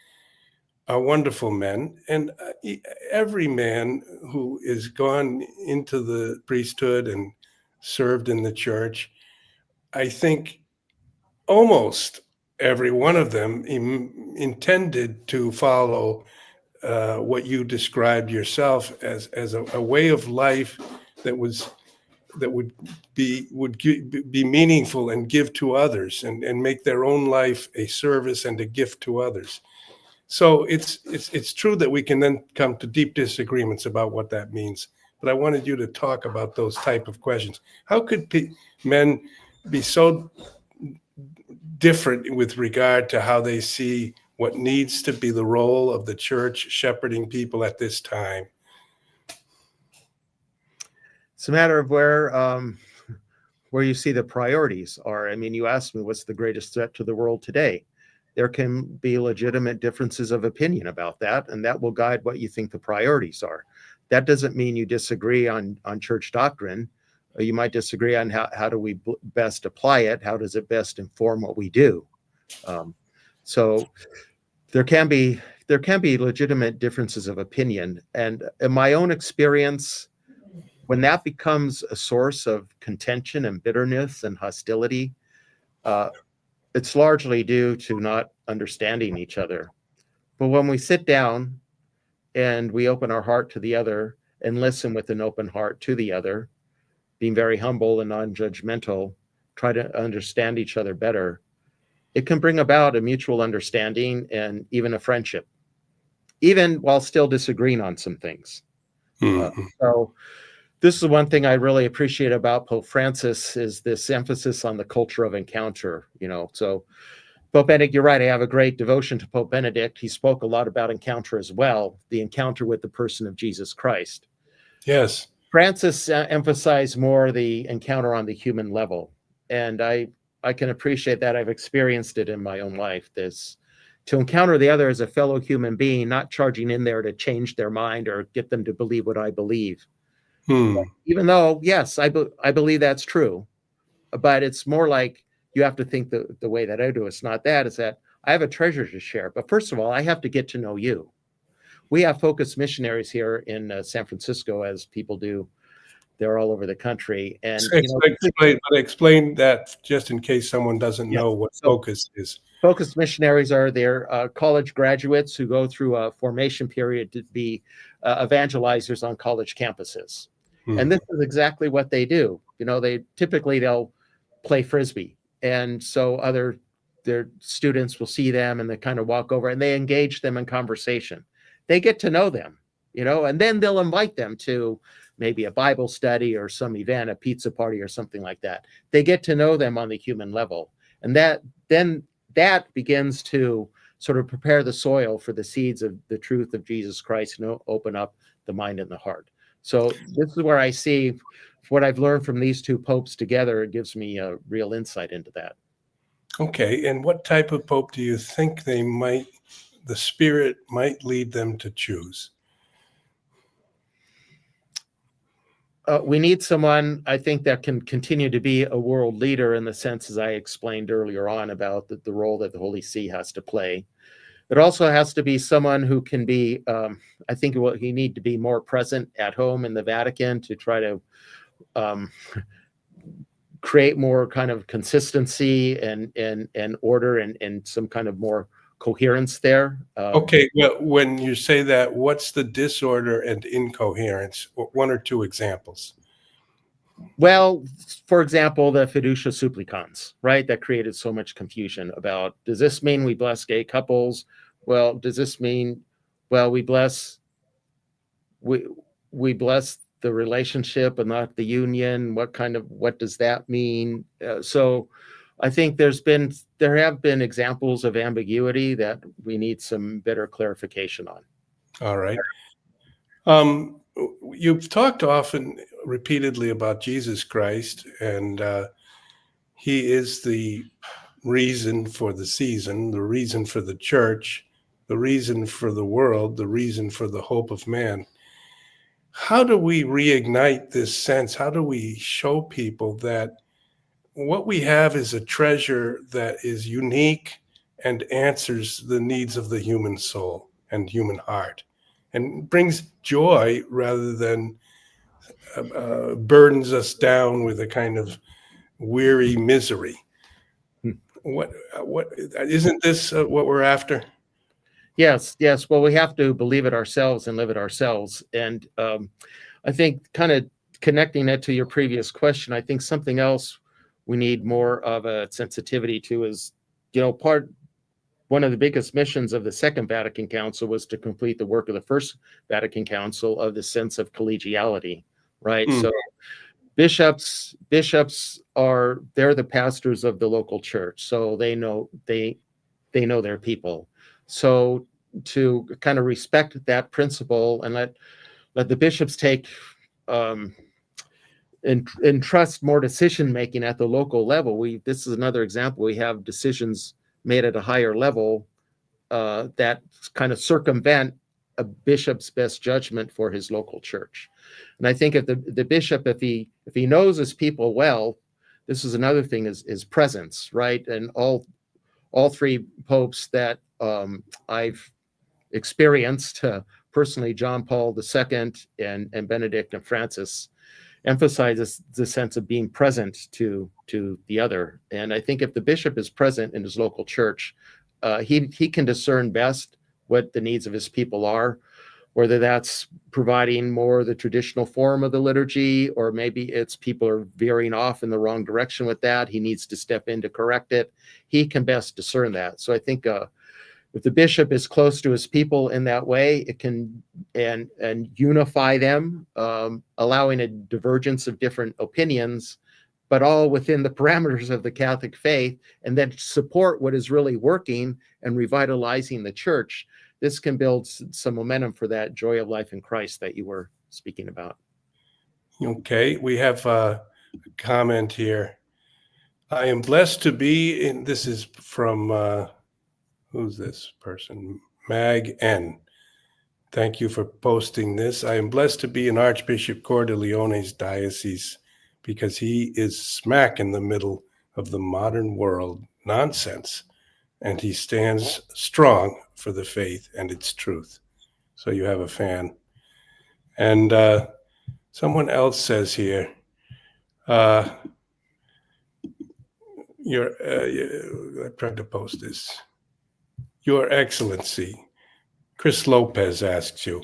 are wonderful men, and every man who is gone into the priesthood and served in the church, I think almost every one of them intended to follow what you described yourself as a way of life that would be meaningful and give to others, and make their own life a service and a gift to others. So it's true that we can then come to deep disagreements about what that means. But I wanted you to talk about those type of questions. How could men be so different with regard to how they see what needs to be the role of the church shepherding people at this time? It's a matter of where you see the priorities are. I mean, you asked me what's the greatest threat to the world today. There can be legitimate differences of opinion about that, and that will guide what you think the priorities are. That doesn't mean you disagree on church doctrine. You might disagree on how do we best apply it, how does it best inform what we do. So there can be legitimate differences of opinion, and in my own experience, when that becomes a source of contention and bitterness and hostility, it's largely due to not understanding each other. But when we sit down and we open our heart to the other and listen with an open heart to the other, being very humble and non-judgmental, try to understand each other better, it can bring about a mutual understanding and even a friendship, even while still disagreeing on some things. So this is one thing I really appreciate about Pope Francis, is this emphasis on the culture of encounter. So Pope Benedict, you're right. I have a great devotion to Pope Benedict. He spoke a lot about encounter as well, the encounter with the person of Jesus Christ. Yes. Francis emphasized more the encounter on the human level. And I can appreciate that. I've experienced it in my own life. This to encounter the other as a fellow human being, not charging in there to change their mind or get them to believe what I believe. Even though, yes, I believe that's true, but it's more like you have to think the way that I do. It's not that. It's that I have a treasure to share. But first of all, I have to get to know you. We have focused missionaries here in San Francisco, as people do. They're all over the country. And explain that just in case someone doesn't know what focus is. Focused missionaries are their college graduates who go through a formation period to be evangelizers on college campuses. And this is exactly what they do. They'll play Frisbee. And so their students will see them and they kind of walk over and they engage them in conversation. They get to know them, and then they'll invite them to maybe a Bible study or some event, a pizza party or something like that. They get to know them on the human level. And that begins to sort of prepare the soil for the seeds of the truth of Jesus Christ and open up the mind and the heart. So this is where I see what I've learned from these two popes together. It gives me a real insight into that. Okay, and what type of pope do you think the Spirit might lead them to choose? We need someone, I think, that can continue to be a world leader in the sense, as I explained earlier on, about the role that the Holy See has to play. It also has to be someone who can be, I think he need to be more present at home in the Vatican to try to create more kind of consistency and order and some kind of more coherence there. Okay, well, when you say that, what's the disorder and incoherence? One or two examples. Well, for example, the fiducia supplicans, right? That created so much confusion about, does this mean we bless gay couples? Well, does this mean, well, we bless the relationship and not the union? What does that mean? So I think there have been examples of ambiguity that we need some better clarification on. All right. You've talked often, repeatedly, about Jesus Christ, and he is the reason for the season, the reason for the church, the reason for the world, the reason for the hope of man. How do we reignite this sense? How do we show people that what we have is a treasure that is unique and answers the needs of the human soul and human heart, and brings joy rather than burdens us down with a kind of weary misery? What isn't this what we're after? Yes. Well, we have to believe it ourselves and live it ourselves. And I think, kind of connecting it to your previous question, I think something else we need more of a sensitivity to is, one of the biggest missions of the Second Vatican Council was to complete the work of the First Vatican Council of the sense of collegiality, right? So bishops they're the pastors of the local church, so they know their people. So to kind of respect that principle and let the bishops take and trust more decision making at the local level. This is another example. We have decisions made at a higher level that kind of circumvent a bishop's best judgment for his local church. And I think if the bishop, if he knows his people well, this is another thing, is presence, right? And all three popes that I've experienced personally, John Paul II and Benedict and Francis, emphasizes the sense of being present to the other. And I think if the bishop is present in his local church, he can discern best what the needs of his people are, whether that's providing more the traditional form of the liturgy, or maybe it's people are veering off in the wrong direction with that. He needs to step in to correct it. He can best discern that. So I think if the bishop is close to his people in that way, it can and unify them, allowing a divergence of different opinions, but all within the parameters of the Catholic faith, and then support what is really working and revitalizing the church. This can build some momentum for that joy of life in Christ that you were speaking about. Okay, we have a comment here. I am blessed to be in, this is from, who's this person? Mag N. Thank you for posting this. I am blessed to be in Archbishop Cordileone's diocese because he is smack in the middle of the modern world nonsense, and he stands strong for the faith and its truth. So you have a fan. And someone else says here, I tried to post this. Your Excellency, Chris Lopez asks you,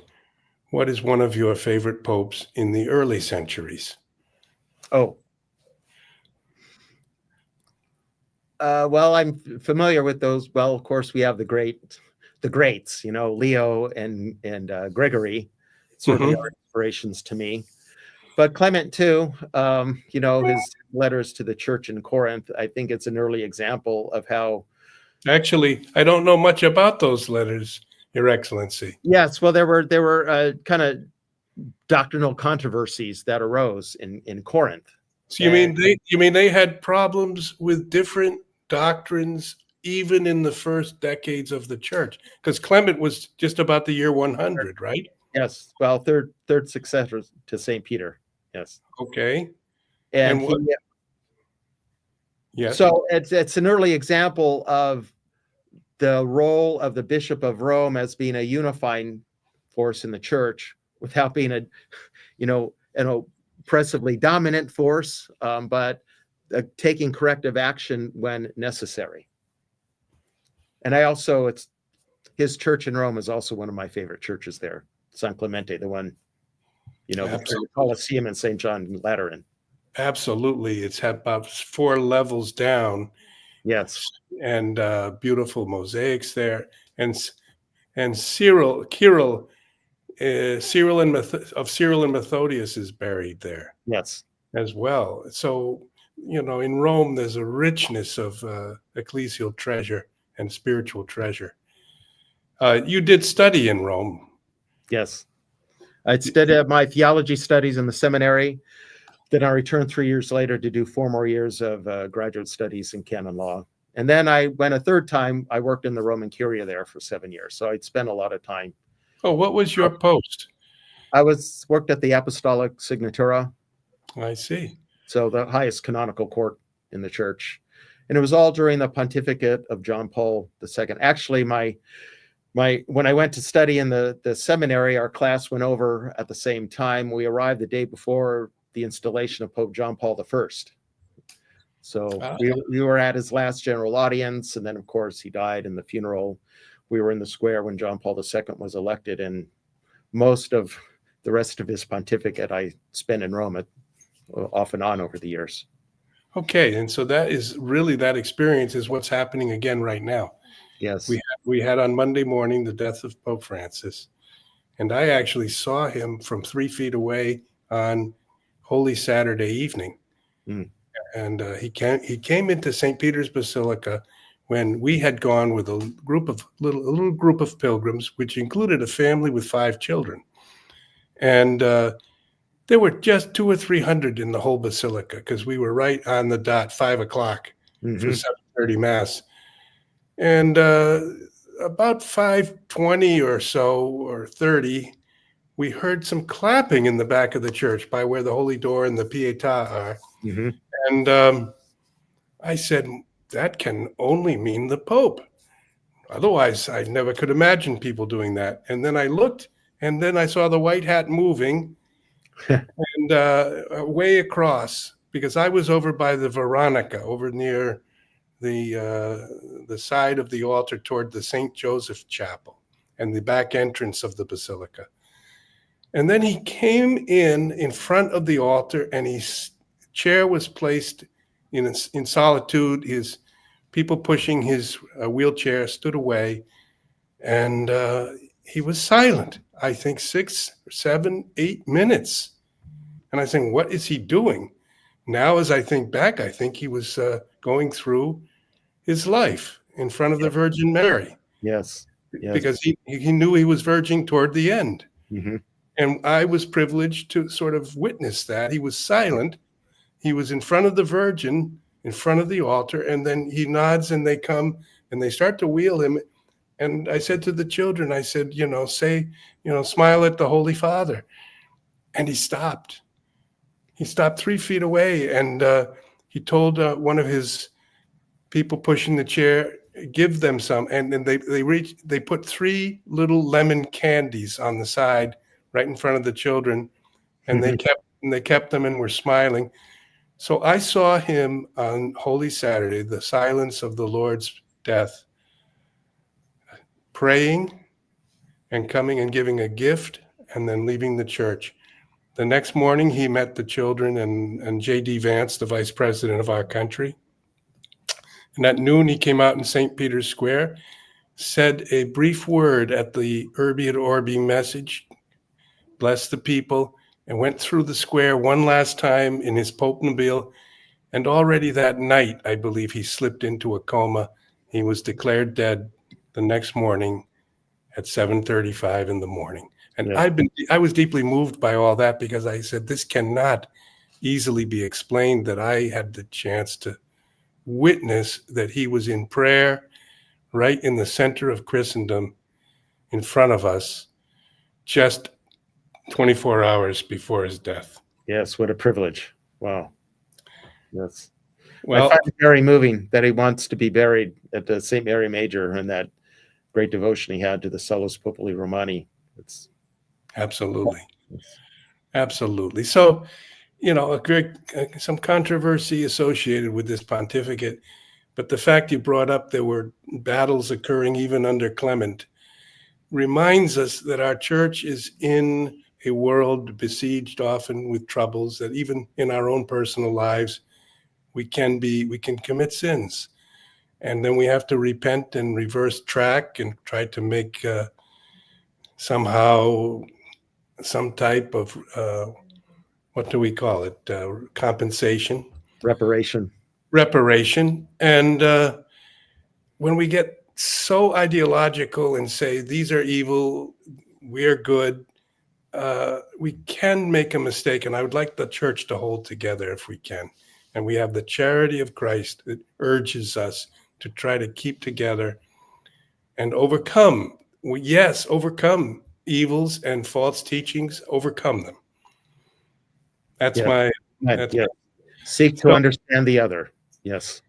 what is one of your favorite popes in the early centuries? Oh. Well, I'm familiar with those. Well, of course, we have the greats, Leo and Gregory, certainly are inspirations to me. But Clement too, his letters to the church in Corinth, I think it's an early example of how. Actually, I don't know much about those letters, Your Excellency. Yes, well, there were kind of doctrinal controversies that arose in Corinth. So you mean they had problems with different doctrines even in the first decades of the church? Because Clement was just about the year 100, right? Yes, well, third successor to St. Peter. Yes. Okay. And yes. So it's an early example of the role of the Bishop of Rome as being a unifying force in the church without being an oppressively dominant force, but taking corrective action when necessary. And his church in Rome is also one of my favorite churches there, San Clemente, the one, between the Colosseum and St. John Lateran. Absolutely. It's about 4 levels down. Yes. And beautiful mosaics there. And Cyril and Methodius is buried there. Yes. As well. So, in Rome, there's a richness of ecclesial treasure and spiritual treasure. You did study in Rome. Yes. I studied my theology studies in the seminary. Then I returned 3 years later to do 4 more years of graduate studies in canon law. And then I went a third time. I worked in the Roman Curia there for 7 years. So I'd spent a lot of time. Oh, what was your post? I worked at the Apostolic Signatura. I see. So the highest canonical court in the church. And it was all during the pontificate of John Paul II. Actually, when I went to study in the seminary, our class went over at the same time. We arrived the day before the installation of Pope John Paul I. So we were at his last general audience, and then of course he died in the funeral. We were in the square when John Paul II was elected, and most of the rest of his pontificate I spent in Rome off and on over the years. Okay, and so that experience is what's happening again right now. Yes. We had on Monday morning the death of Pope Francis, and I actually saw him from 3 feet away on Holy Saturday evening. Mm. And he came into St. Peter's Basilica when we had gone with a little group of pilgrims, which included a family with 5 children. And there were just 200 or 300 in the whole basilica because we were right on the dot, 5 o'clock for 7:30 Mass. And about 5:20 or so, or 30, we heard some clapping in the back of the church by where the Holy Door and the Pietà are. Mm-hmm. And I said, that can only mean the Pope. Otherwise, I never could imagine people doing that. And then I looked, and then I saw the white hat moving and way across, because I was over by the Veronica, over near the side of the altar toward the St. Joseph Chapel and the back entrance of the basilica. And then he came in front of the altar, and his chair was placed in solitude. His people pushing his wheelchair stood away, and he was silent, I think 6 or 7, 8 minutes. And I think, what is he doing? Now, as I think back, I think he was going through his life in front of the Virgin Mary. Yes. Because he knew he was verging toward the end. Mm-hmm. And I was privileged to sort of witness that. He was silent. He was in front of the Virgin, in front of the altar, and then he nods, and they come and they start to wheel him. And I said to the children, I said, smile at the Holy Father. And he stopped. He stopped 3 feet away, and he told one of his people pushing the chair, give them some. And then they put 3 little lemon candies on the side right in front of the children, and they kept them and were smiling. So I saw him on Holy Saturday, the silence of the Lord's death, praying and coming and giving a gift and then leaving the church. The next morning, he met the children and J.D. Vance, the vice president of our country. And at noon, he came out in St. Peter's Square, said a brief word at the Urbi et Orbi message, blessed the people, and went through the square one last time in his Pope-mobile. And already that night, I believe, he slipped into a coma. He was declared dead the next morning at 7:35 in the morning. And Yeah. I was deeply moved by all that, because I said, this cannot easily be explained, that I had the chance to witness that he was in prayer right in the center of Christendom in front of us just 24 hours before his death. Yes, what a privilege. Wow. Yes. I Well, find it very moving that he wants to be buried at the St. Mary Major, and that great devotion he had to the Solus Populi Romani. It's absolutely. Absolutely. So, some controversy associated with this pontificate, but the fact you brought up there were battles occurring even under Clement reminds us that our church is in a world besieged often with troubles, that even in our own personal lives, we can commit sins. And then we have to repent and reverse track and try to make somehow some type of, what do we call it? Compensation. reparation. And when we get so ideological and say, these are evil, we're good, we can make a mistake. And I would like the church to hold together if we can. And we have the charity of Christ that urges us to try to keep together and overcome evils and false teachings, overcome them. That's Yeah. that's Yeah. Seek to understand the other. Yes.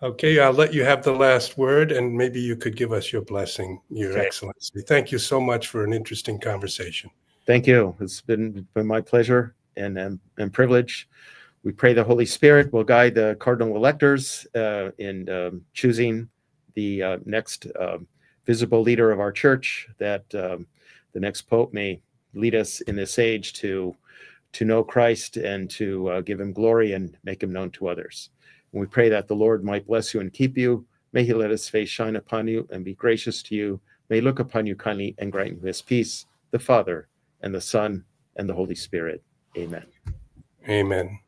okay. I'll let you have the last word, and maybe you could give us your blessing, Your Okay. Excellency. Thank you so much for an interesting conversation. Thank you. It's been my pleasure and privilege. We pray the Holy Spirit will guide the cardinal electors in choosing the next visible leader of our church, that the next pope may lead us in this age to know Christ and to give him glory and make him known to others. And we pray that the Lord might bless you and keep you. May he let his face shine upon you and be gracious to you. May he look upon you kindly and grant you his peace, the Father and the Son and the Holy Spirit. Amen. Amen.